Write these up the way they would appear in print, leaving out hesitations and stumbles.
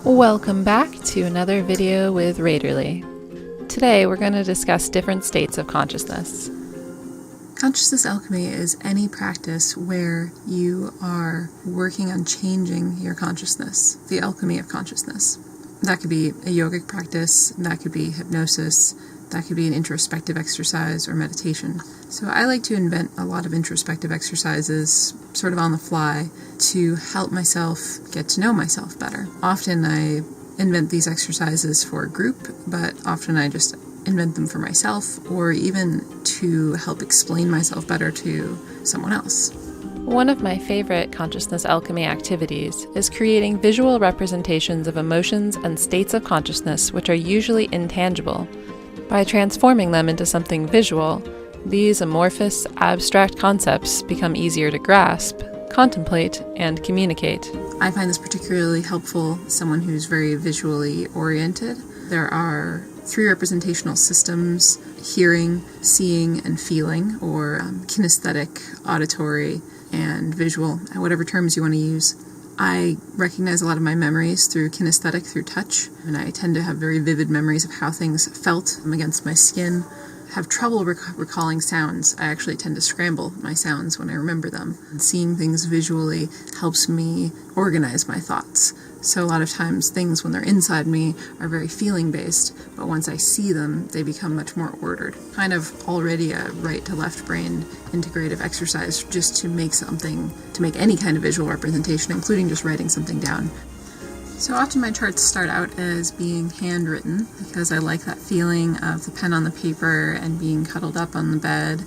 Welcome back to another video with Raederle. Today we're going to discuss different states of consciousness. Consciousness alchemy is any practice where you are working on changing your consciousness, the alchemy of consciousness. That could be a yogic practice, that could be hypnosis, that could be an introspective exercise or meditation. So I like to invent a lot of introspective exercises sort of on the fly to help myself get to know myself better. Often I invent these exercises for a group, but often I just invent them for myself or even to help explain myself better to someone else. One of my favorite consciousness alchemy activities is creating visual representations of emotions and states of consciousness which are usually intangible. By transforming them into something visual, these amorphous, abstract concepts become easier to grasp, contemplate, and communicate. I find this particularly helpful as someone who's very visually oriented. There are 3 representational systems: hearing, seeing, and feeling, or kinesthetic, auditory, and visual, whatever terms you want to use. I recognize a lot of my memories through kinesthetic, through touch, and I tend to have very vivid memories of how things felt against my skin. I have trouble recalling sounds. I actually tend to scramble my sounds when I remember them. And seeing things visually helps me organize my thoughts. So a lot of times things when they're inside me are very feeling based, but once I see them, they become much more ordered. Kind of already a right to left brain integrative exercise just to make any kind of visual representation, including just writing something down. So often my charts start out as being handwritten because I like that feeling of the pen on the paper and being cuddled up on the bed.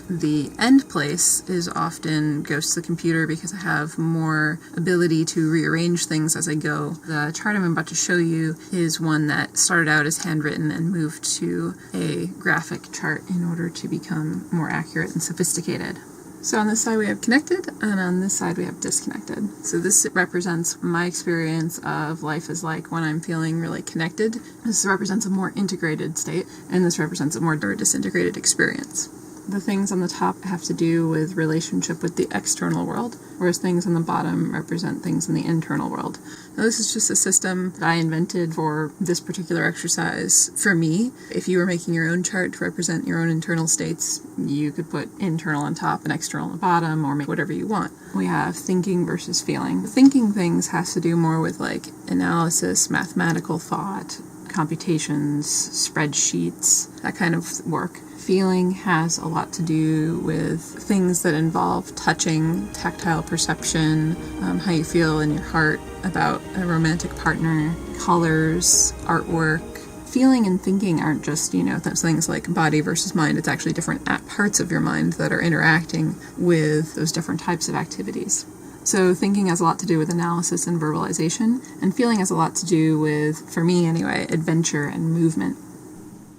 The end place is often goes to the computer because I have more ability to rearrange things as I go. The chart I'm about to show you is one that started out as handwritten and moved to a graphic chart in order to become more accurate and sophisticated. So on this side we have connected, and on this side we have disconnected. So this represents my experience of life is like when I'm feeling really connected. This represents a more integrated state, and this represents a more disintegrated experience. The things on the top have to do with relationship with the external world, whereas things on the bottom represent things in the internal world. Now, this is just a system that I invented for this particular exercise for me. If you were making your own chart to represent your own internal states, you could put internal on top and external on the bottom, or make whatever you want. We have thinking versus feeling. Thinking things has to do more with like analysis, mathematical thought, computations, spreadsheets, that kind of work. Feeling has a lot to do with things that involve touching, tactile perception, how you feel in your heart about a romantic partner, colors, artwork. Feeling and thinking aren't just, that's things like body versus mind. It's actually different parts of your mind that are interacting with those different types of activities. So thinking has a lot to do with analysis and verbalization, and feeling has a lot to do with, for me anyway, adventure and movement.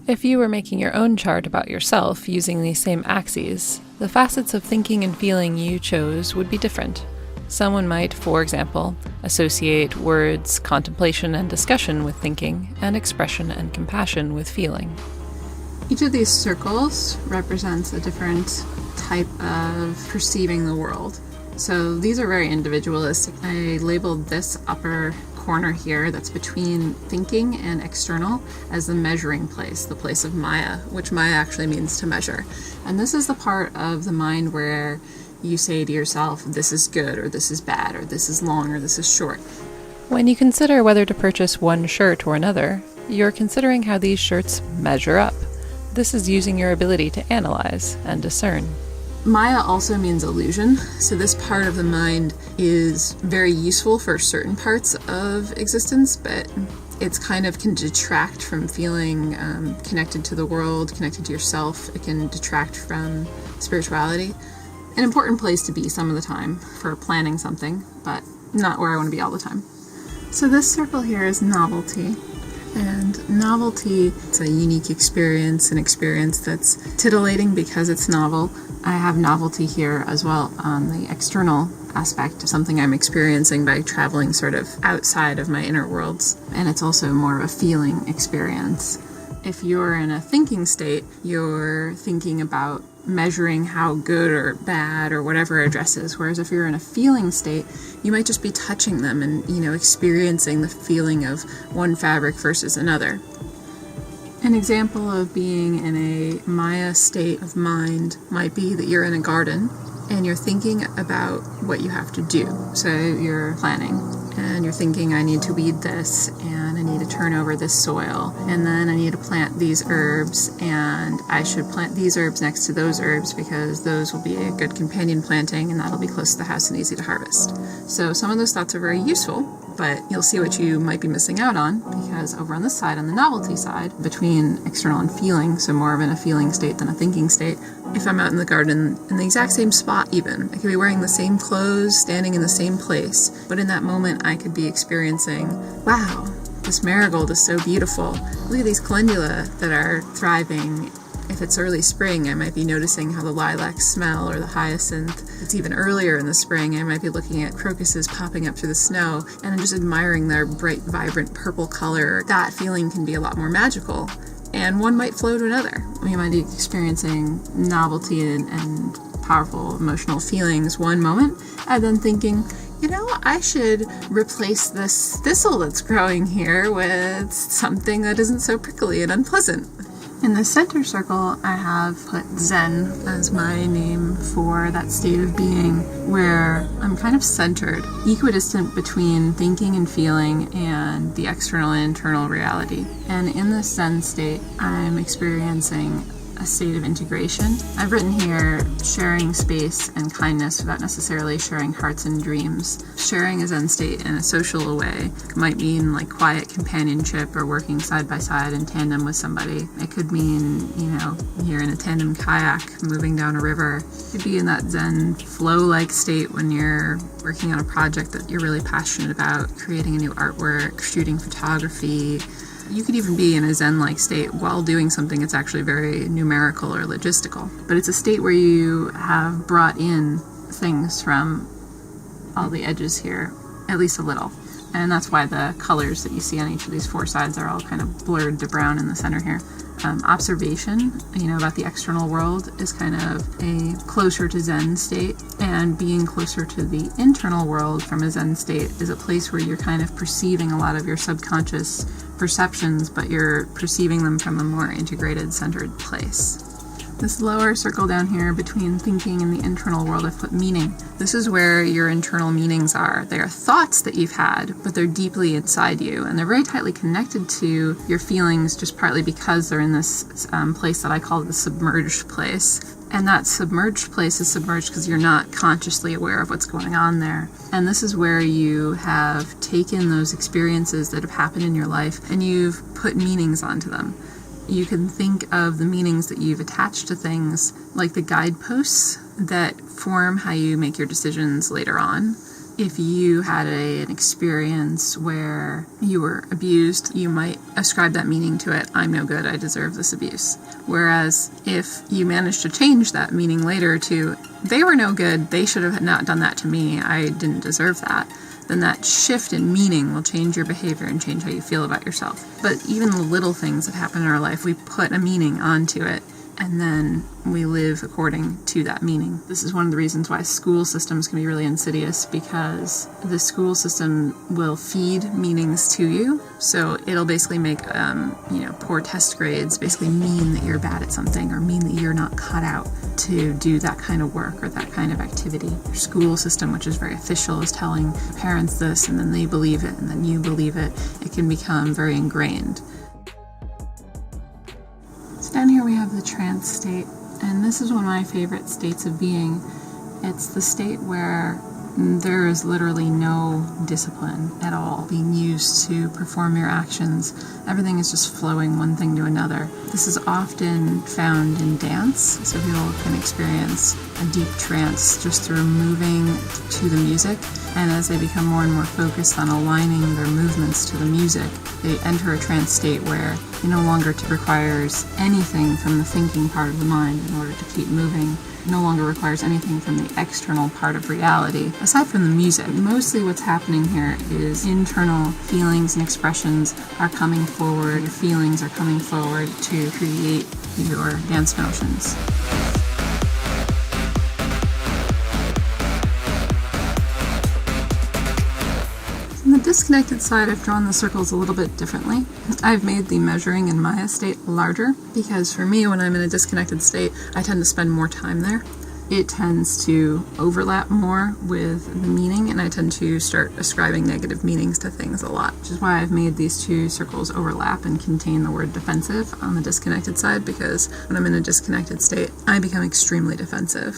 If you were making your own chart about yourself using these same axes, the facets of thinking and feeling you chose would be different. Someone might, for example, associate words, contemplation and discussion with thinking, and expression and compassion with feeling. Each of these circles represents a different type of perceiving the world. So these are very individualistic. I labeled this upper corner here that's between thinking and external as the measuring place, the place of Maya, which Maya actually means to measure. And this is the part of the mind where you say to yourself, this is good, or this is bad, or this is long, or this is short. When you consider whether to purchase one shirt or another, you're considering how these shirts measure up. This is using your ability to analyze and discern. Maya also means illusion, so this part of the mind is very useful for certain parts of existence, but it's kind of can detract from feeling connected to the world, connected to yourself. It can detract from spirituality. An important place to be some of the time for planning something, but not where I want to be all the time. So this circle here is novelty. And novelty, it's a unique experience, an experience that's titillating because it's novel. I have novelty here as well on the external aspect of something I'm experiencing by traveling sort of outside of my inner worlds. And it's also more of a feeling experience. If you're in a thinking state, you're thinking about measuring how good or bad or whatever a dress is. Whereas if you're in a feeling state, you might just be touching them and, experiencing the feeling of one fabric versus another. An example of being in a Maya state of mind might be that you're in a garden and you're thinking about what you have to do. So you're planning and you're thinking, I need to weed this and I need to turn over this soil and then I need to plant these herbs and I should plant these herbs next to those herbs because those will be a good companion planting and that'll be close to the house and easy to harvest. So some of those thoughts are very useful, but you'll see what you might be missing out on because over on this side, on the novelty side, between external and feeling, so more of in a feeling state than a thinking state, if I'm out in the garden in the exact same spot even, I could be wearing the same clothes, standing in the same place, but in that moment I could be experiencing, wow, this marigold is so beautiful. Look at these calendula that are thriving. If it's early spring, I might be noticing how the lilacs smell, or the hyacinth. If it's even earlier in the spring, I might be looking at crocuses popping up through the snow, and I'm just admiring their bright, vibrant purple color. That feeling can be a lot more magical, and one might flow to another. We might be experiencing novelty and powerful emotional feelings one moment, and then thinking, I should replace this thistle that's growing here with something that isn't so prickly and unpleasant. In the center circle, I have put Zen as my name for that state of being where I'm kind of centered, equidistant between thinking and feeling and the external and internal reality. And in this Zen state, I'm experiencing a state of integration. I've written here sharing space and kindness without necessarily sharing hearts and dreams. Sharing a Zen state in a social way might mean like quiet companionship or working side by side in tandem with somebody. It could mean, you're in a tandem kayak moving down a river. It could be in that Zen flow-like state when you're working on a project that you're really passionate about, creating a new artwork, shooting photography. You could even be in a Zen-like state while doing something that's actually very numerical or logistical. But it's a state where you have brought in things from all the edges here, at least a little. And that's why the colors that you see on each of these four sides are all kind of blurred to brown in the center here. Observation, about the external world is kind of a closer to Zen state, and being closer to the internal world from a Zen state is a place where you're kind of perceiving a lot of your subconscious perceptions, but you're perceiving them from a more integrated, centered place. This lower circle down here between thinking and the internal world, I've put meaning. This is where your internal meanings are. They are thoughts that you've had, but they're deeply inside you, and they're very tightly connected to your feelings just partly because they're in this place that I call the submerged place. And that submerged place is submerged because you're not consciously aware of what's going on there. And this is where you have taken those experiences that have happened in your life and you've put meanings onto them. You can think of the meanings that you've attached to things like the guideposts that form how you make your decisions later on. If you had an experience where you were abused, you might ascribe that meaning to it. I'm no good, I deserve this abuse. Whereas if you manage to change that meaning later to, they were no good, they should have not done that to me, I didn't deserve that, then that shift in meaning will change your behavior and change how you feel about yourself. But even the little things that happen in our life, we put a meaning onto it, and then we live according to that meaning. This is one of the reasons why school systems can be really insidious, because the school system will feed meanings to you. So it'll basically make, poor test grades basically mean that you're bad at something, or mean that you're not cut out to do that kind of work or that kind of activity. Your school system, which is very official, is telling parents this, and then they believe it, and then you believe it. It can become very ingrained. So down here we have the trance state, and this is one of my favorite states of being. It's the state where there is literally no discipline at all being used to perform your actions. Everything is just flowing one thing to another. This is often found in dance, so people can experience a deep trance just through moving to the music, and as they become more and more focused on aligning their movements to the music, they enter a trance state where it no longer requires anything from the thinking part of the mind in order to keep moving. no longer requires anything from the external part of reality. Aside from the music, mostly what's happening here is internal feelings and expressions are coming forward. Your feelings are coming forward to create your dance motions. On the disconnected side, I've drawn the circles a little bit differently. I've made the measuring in Maya state larger because for me, when I'm in a disconnected state, I tend to spend more time there. It tends to overlap more with the meaning, and I tend to start ascribing negative meanings to things a lot, which is why I've made these two circles overlap and contain the word defensive on the disconnected side, because when I'm in a disconnected state, I become extremely defensive.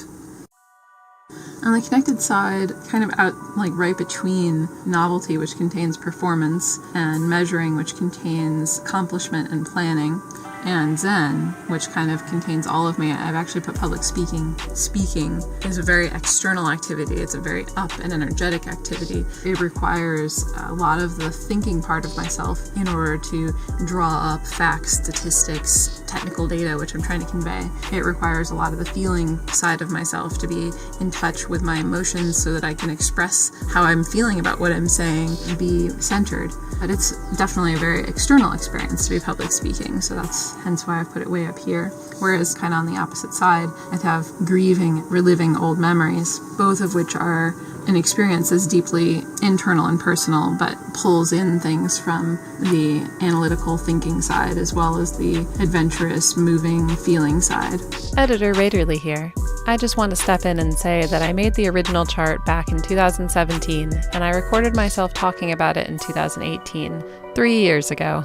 On the connected side, kind of out like right between Novelty, which contains performance, and Measuring, which contains accomplishment and planning, and Zen, which kind of contains all of me, I've actually put public speaking. Speaking is a very external activity. It's a very up and energetic activity. It requires a lot of the thinking part of myself in order to draw up facts, statistics, technical data, which I'm trying to convey. It requires a lot of the feeling side of myself to be in touch with my emotions so that I can express how I'm feeling about what I'm saying and be centered. But it's definitely a very external experience to be public speaking, so that's hence why I've put it way up here. Whereas kind of on the opposite side, I'd have grieving, reliving old memories, both of which are an experience that's deeply internal and personal, but pulls in things from the analytical thinking side as well as the adventurous, moving, feeling side. Editor Raederle here. I just want to step in and say that I made the original chart back in 2017, and I recorded myself talking about it in 2018, 3 years ago.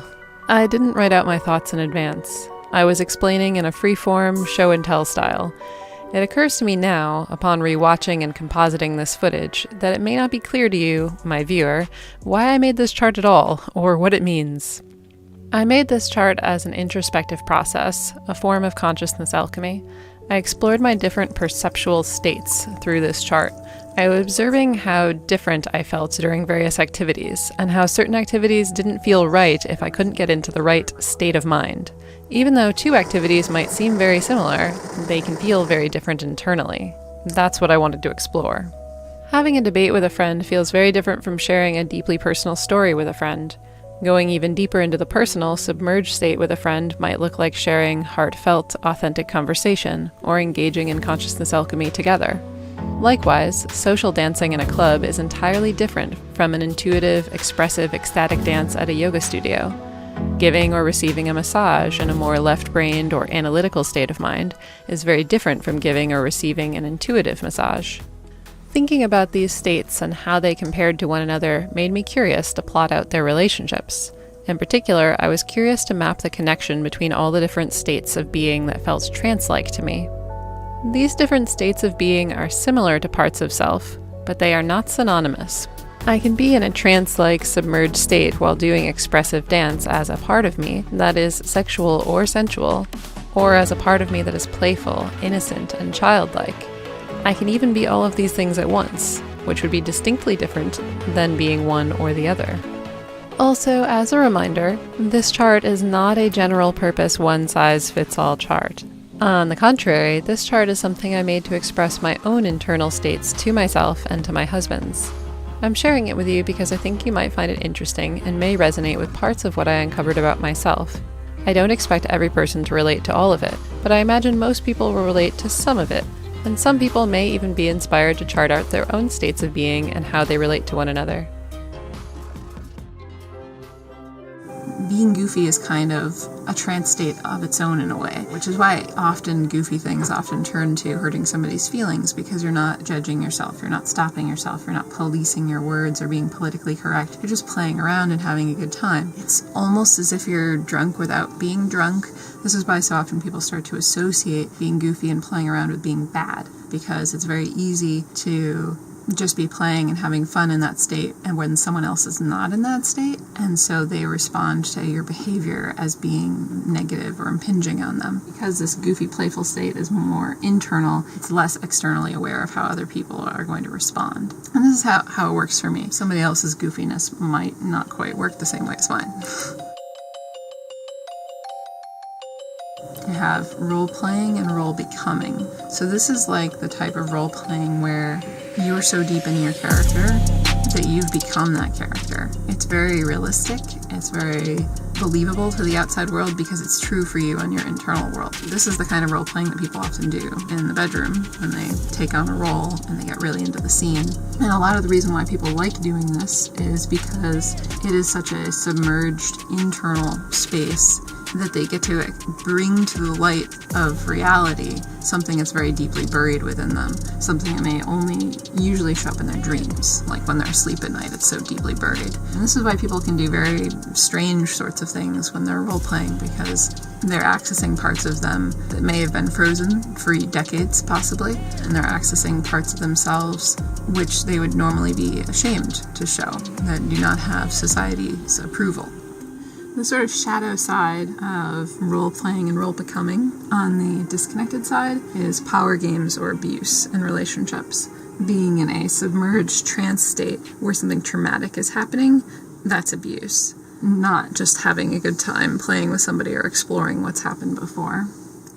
I didn't write out my thoughts in advance. I was explaining in a free-form, show-and-tell style. It occurs to me now, upon rewatching and compositing this footage, that it may not be clear to you, my viewer, why I made this chart at all, or what it means. I made this chart as an introspective process, a form of consciousness alchemy. I explored my different perceptual states through this chart. I was observing how different I felt during various activities, and how certain activities didn't feel right if I couldn't get into the right state of mind. Even though two activities might seem very similar, they can feel very different internally. That's what I wanted to explore. Having a debate with a friend feels very different from sharing a deeply personal story with a friend. Going even deeper into the personal, submerged state with a friend might look like sharing heartfelt, authentic conversation, or engaging in consciousness alchemy together. Likewise, social dancing in a club is entirely different from an intuitive, expressive, ecstatic dance at a yoga studio. Giving or receiving a massage in a more left-brained or analytical state of mind is very different from giving or receiving an intuitive massage. Thinking about these states and how they compared to one another made me curious to plot out their relationships. In particular, I was curious to map the connection between all the different states of being that felt trance-like to me. These different states of being are similar to parts of self, but they are not synonymous. I can be in a trance-like submerged state while doing expressive dance as a part of me that is sexual or sensual, or as a part of me that is playful, innocent, and childlike. I can even be all of these things at once, which would be distinctly different than being one or the other. Also, as a reminder, this chart is not a general-purpose one-size-fits-all chart. On the contrary, this chart is something I made to express my own internal states to myself and to my husband's. I'm sharing it with you because I think you might find it interesting and may resonate with parts of what I uncovered about myself. I don't expect every person to relate to all of it, but I imagine most people will relate to some of it, and some people may even be inspired to chart out their own states of being and how they relate to one another. Being goofy is kind of a trance state of its own in a way, which is why often goofy things often turn to hurting somebody's feelings, because you're not judging yourself, you're not stopping yourself, you're not policing your words or being politically correct, you're just playing around and having a good time. It's almost as if you're drunk without being drunk. This is why so often people start to associate being goofy and playing around with being bad, because it's very easy to just be playing and having fun in that state, and when someone else is not in that state, and so they respond to your behavior as being negative or impinging on them. Because this goofy, playful state is more internal, it's less externally aware of how other people are going to respond. And this is how it works for me. Somebody else's goofiness might not quite work the same way as mine. I have role-playing and role-becoming. So this is like the type of role-playing where you're so deep in your character that you've become that character. It's very realistic. It's very believable to the outside world because it's true for you in your internal world. This is the kind of role-playing that people often do in the bedroom when they take on a role and they get really into the scene. And a lot of the reason why people like doing this is because it is such a submerged internal space that they get to bring to the light of reality something that's very deeply buried within them, something that may only usually show up in their dreams, like when they're asleep at night, it's so deeply buried. And this is why people can do very strange sorts of things when they're role-playing, because they're accessing parts of them that may have been frozen for decades, possibly, and they're accessing parts of themselves which they would normally be ashamed to show, that do not have society's approval. The sort of shadow side of role-playing and role-becoming on the disconnected side is power games or abuse in relationships. Being in a submerged trance state where something traumatic is happening, that's abuse. Not just having a good time playing with somebody or exploring what's happened before.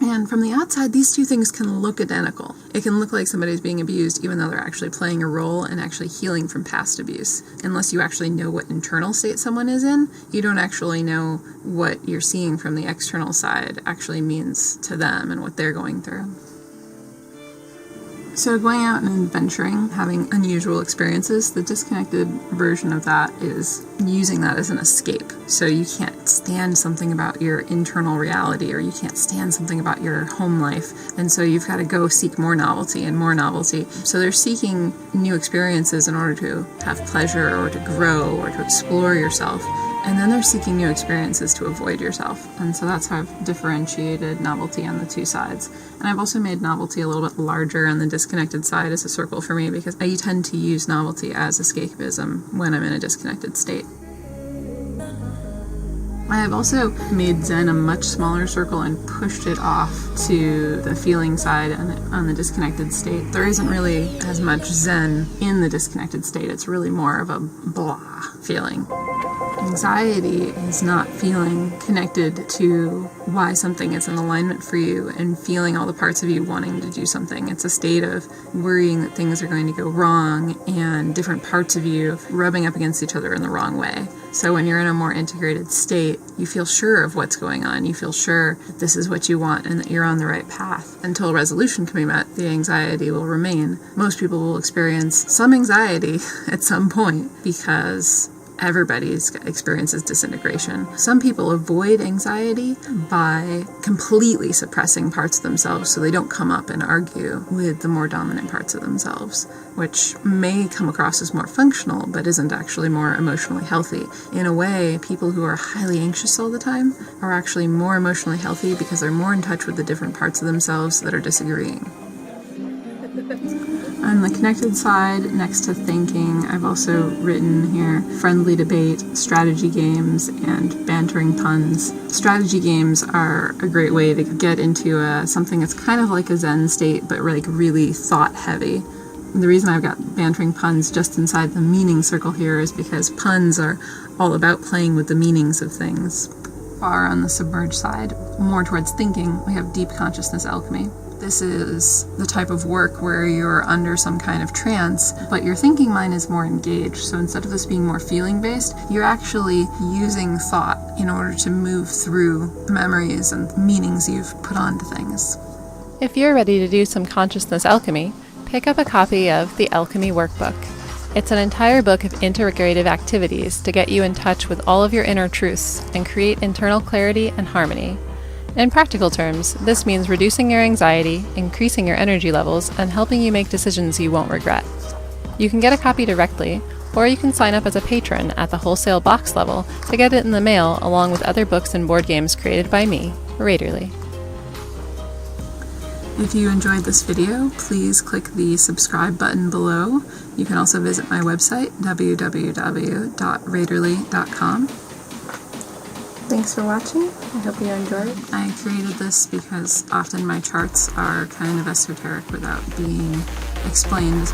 And from the outside, these two things can look identical. It can look like somebody's being abused even though they're actually playing a role and actually healing from past abuse. Unless you actually know what internal state someone is in, you don't actually know what you're seeing from the external side actually means to them and what they're going through. So going out and adventuring, having unusual experiences, the disconnected version of that is using that as an escape. So you can't stand something about your internal reality, or you can't stand something about your home life, and so you've got to go seek more novelty and more novelty. So they're seeking new experiences in order to have pleasure or to grow or to explore yourself. And then they're seeking new experiences to avoid yourself. And so that's how I've differentiated novelty on the two sides. And I've also made novelty a little bit larger on the disconnected side as a circle for me, because I tend to use novelty as escapism when I'm in a disconnected state. I have also made Zen a much smaller circle and pushed it off to the feeling side on the disconnected state. There isn't really as much Zen in the disconnected state. It's really more of a blah feeling. Anxiety is not feeling connected to why something is in alignment for you and feeling all the parts of you wanting to do something. It's a state of worrying that things are going to go wrong and different parts of you rubbing up against each other in the wrong way. So when you're in a more integrated state, you feel sure of what's going on. You feel sure that this is what you want and that you're on the right path. Until resolution can be met, the anxiety will remain. Most people will experience some anxiety at some point because everybody experiences disintegration. Some people avoid anxiety by completely suppressing parts of themselves so they don't come up and argue with the more dominant parts of themselves, which may come across as more functional but isn't actually more emotionally healthy. In a way, people who are highly anxious all the time are actually more emotionally healthy because they're more in touch with the different parts of themselves that are disagreeing. On the connected side, next to thinking, I've also written here friendly debate, strategy games, and bantering puns. Strategy games are a great way to get into something that's kind of like a Zen state, but like really thought-heavy. The reason I've got bantering puns just inside the meaning circle here is because puns are all about playing with the meanings of things. Far on the submerged side, more towards thinking, we have deep consciousness alchemy. This is the type of work where you're under some kind of trance, but your thinking mind is more engaged. So instead of this being more feeling-based, you're actually using thought in order to move through memories and meanings you've put onto things. If you're ready to do some consciousness alchemy, pick up a copy of the Alchemy Workbook. It's an entire book of integrative activities to get you in touch with all of your inner truths and create internal clarity and harmony. In practical terms, this means reducing your anxiety, increasing your energy levels, and helping you make decisions you won't regret. You can get a copy directly, or you can sign up as a patron at the wholesale box level to get it in the mail along with other books and board games created by me, Raederle. If you enjoyed this video, please click the subscribe button below. You can also visit my website, www.raederle.com. Thanks for watching. I hope you enjoyed. I created this because often my charts are kind of esoteric without being explained.